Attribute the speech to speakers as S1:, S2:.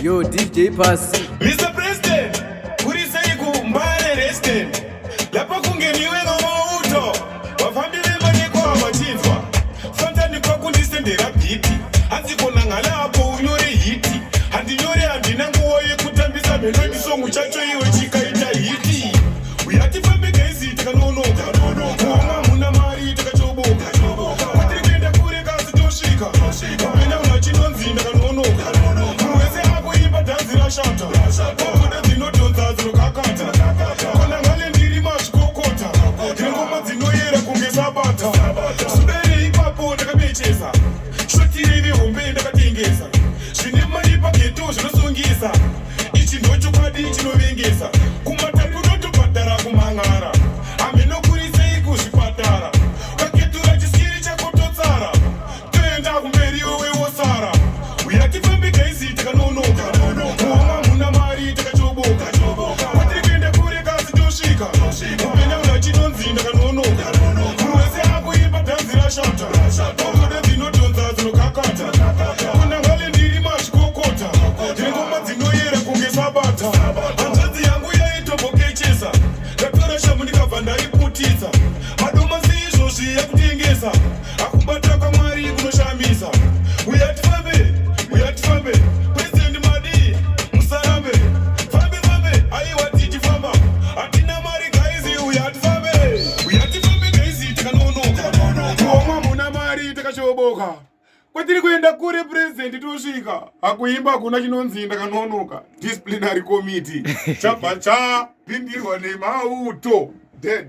S1: Yo, DJ Pasi.
S2: Mr. President, kurisei kumbare resident. Lapa kungeniwe ngomauto. Wafambi vemanekwa wachinzwa. Fantani kwa kundisendera biti. Hansi kona ngala hapo unyore hiti. Handi nyore handina nguoye kutambisa melodi songu chacho iwe chikaita hiti. Uyati fambi gaisi tikanonoka. Kuoma muna mari tikachoboka. Watirikenda kure kasi toshika. Wapenda unachinonzi ndakanonoka. Kuweze hapo iba danzi la shata. Wakuda zinodonza zinokakata. Kona ngale ndiri mashikokota. Ngoma zinoyera kungeza bata. Sudere ipapo ndakabecheza. Shotire ivi hombe ndakatengesa. Zvine mari paketo zvinosungisa. Ichi ndochokwadi chinovengesa. Kumatapu notobhadhara kumangara. Amenokurisei kuzvipatara. Kaketura chisiri chakototsara. Toenda kumberi wewosara. Uyatifambi gaisi tikanonoka. Kuoma muna mari tikachoboka. Watiri kuenda kure kasi tosvika. Upenya unachinonzi ndakanonoka. Kuwese ako ipa dhanzi rashata. Wakuda dzinodhonza dzinokakata. Kuna ngale ndiri mashikokota. Ngoma dzinoyera kunge sabata. Hanzvadzi yangu yaitobokechesa. Ndatora shamu ndikabva ndaiputisa. Madomasi izvozvi yakutengesa. Akubata kwaMwari kunoshamisa. Uyatifambe, President Madi, musarambe. Fambe, aiwa tichifamba. Hatina mari gaizi, uyatifambe gaizi tikanonoka. Kuoma muna mari tikachoboka. Kwatiri kuenda kure president tosvika. Hakuimba kuna chinonzi ndakanonoka. Disciplinary committee. Chabva chapindirwa nemauto. Dead.